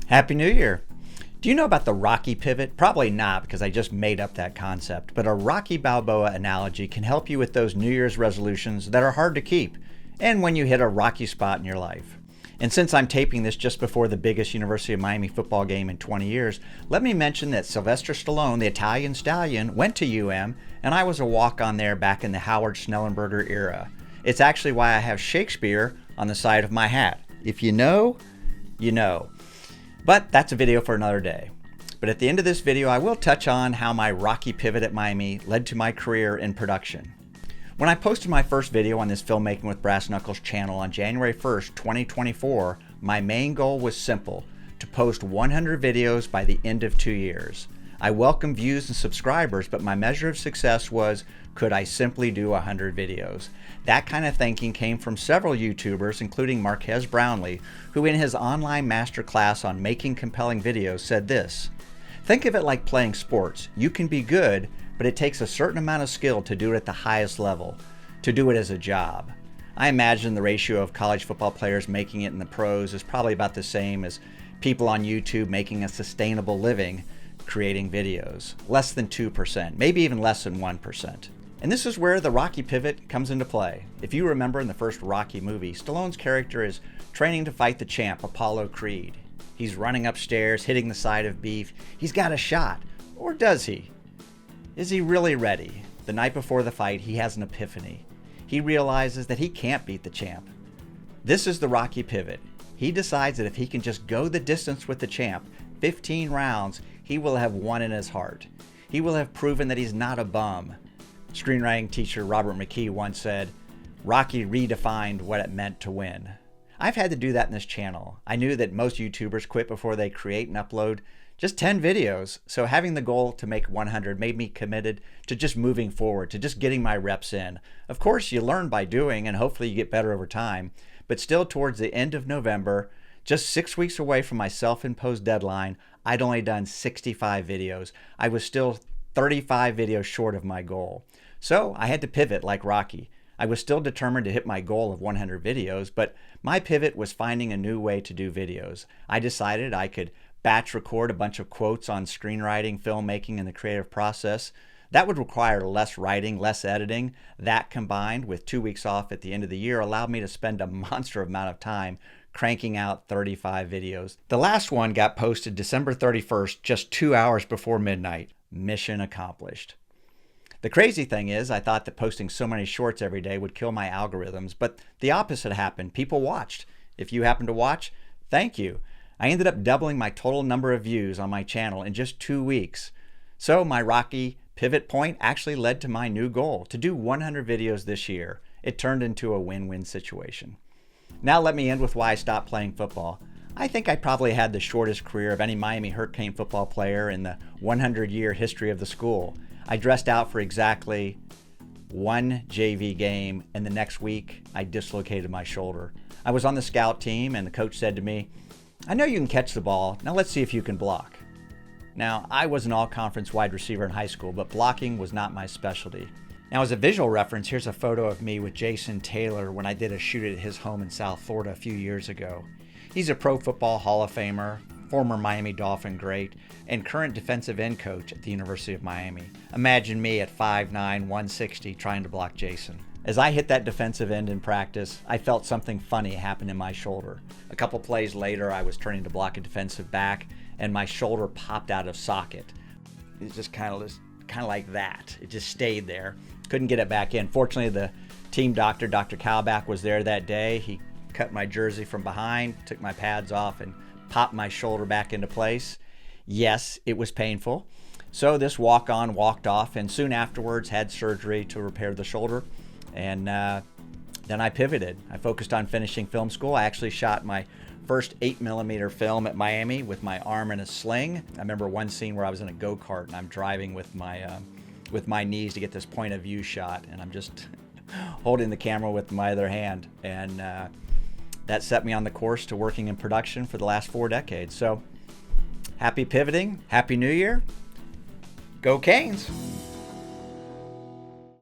Happy New Year! Do you know about the Rocky pivot? Probably not, because I just made up that concept, but a Rocky Balboa analogy can help you with those New Year's resolutions that are hard to keep, and when you hit a rocky spot in your life. And since I'm taping this just before the biggest University of Miami football game in 20 years, let me mention that Sylvester Stallone, the Italian stallion, went to UM, and I was a walk-on there back in the Howard Schnellenberger era. It's actually why I have Shakespeare on the side of my hat. If you know, you know. But that's a video for another day. But at the end of this video, I will touch on how my rocky pivot at Miami led to my career in production. When I posted my first video on this Filmmaking with Brass Knuckles channel on January 1st, 2024, my main goal was simple: to post 100 videos by the end of 2 years. I welcome views and subscribers, but my measure of success was, could I simply do 100 videos? That kind of thinking came from several YouTubers, including Marquez Brownlee, who in his online masterclass on making compelling videos said this: think of it like playing sports. You can be good, but it takes a certain amount of skill to do it at the highest level, to do it as a job. I imagine the ratio of college football players making it in the pros is probably about the same as people on YouTube making a sustainable living creating videos. Less than 2%, maybe even less than 1%. And this is where the Rocky pivot comes into play. If you remember in the first Rocky movie, Stallone's character is training to fight the champ, Apollo Creed. He's running upstairs, hitting the side of beef. He's got a shot. Or does he? Is he really ready? The night before the fight, he has an epiphany. He realizes that he can't beat the champ. This is the Rocky pivot. He decides that if he can just go the distance with the champ, 15 rounds, he will have won in his heart. He will have proven that he's not a bum. Screenwriting teacher Robert McKee once said, Rocky redefined what it meant to win. I've had to do that in this channel. I knew that most YouTubers quit before they create and upload just 10 videos, so having the goal to make 100 made me committed to just moving forward, to just getting my reps in. Of course, you learn by doing, and hopefully you get better over time, but still towards the end of November, just 6 weeks away from my self-imposed deadline, I'd only done 65 videos. I was still 35 videos short of my goal. So I had to pivot like Rocky. I was still determined to hit my goal of 100 videos, but my pivot was finding a new way to do videos. I decided I could batch record a bunch of quotes on screenwriting, filmmaking, and the creative process. That would require less writing, less editing. That combined with 2 weeks off at the end of the year allowed me to spend a monster amount of time cranking out 35 videos. The last one got posted December 31st, just 2 hours before midnight. Mission accomplished. The crazy thing is, I thought that posting so many shorts every day would kill my algorithms, but the opposite happened. People watched. If you happen to watch, thank you. I ended up doubling my total number of views on my channel in just 2 weeks. So my Rocky pivot point actually led to my new goal, to do 100 videos this year. It turned into a win-win situation. Now let me end with why I stopped playing football. I think I probably had the shortest career of any Miami Hurricane football player in the 100-year history of the school. I dressed out for exactly one JV game, and the next week I dislocated my shoulder. I was on the scout team, and the coach said to me, I know you can catch the ball, now let's see if you can block. Now, I was an all-conference wide receiver in high school, but blocking was not my specialty. Now, as a visual reference, here's a photo of me with Jason Taylor when I did a shoot at his home in South Florida a few years ago. He's a Pro Football Hall of Famer, former Miami Dolphin great, and current defensive end coach at the University of Miami. Imagine me at 5'9", 160 trying to block Jason. As I hit that defensive end in practice, I felt something funny happen in my shoulder. A couple plays later, I was turning to block a defensive back, and my shoulder popped out of socket. It's just kind of like that. It just stayed there. Couldn't get it back in. Fortunately, the team doctor, Dr. Kalbach, was there that day. He cut my jersey from behind, took my pads off, and popped my shoulder back into place. Yes, it was painful. So this walk-on walked off, and soon afterwards had surgery to repair the shoulder. And then I pivoted. I focused on finishing film school. I actually shot my first 8mm film at Miami with my arm in a sling. I remember one scene where I was in a go-kart and I'm driving with my knees to get this point of view shot, and I'm just holding the camera with my other hand. And that set me on the course to working in production for the last 4 decades. So happy pivoting, happy New Year, go Canes!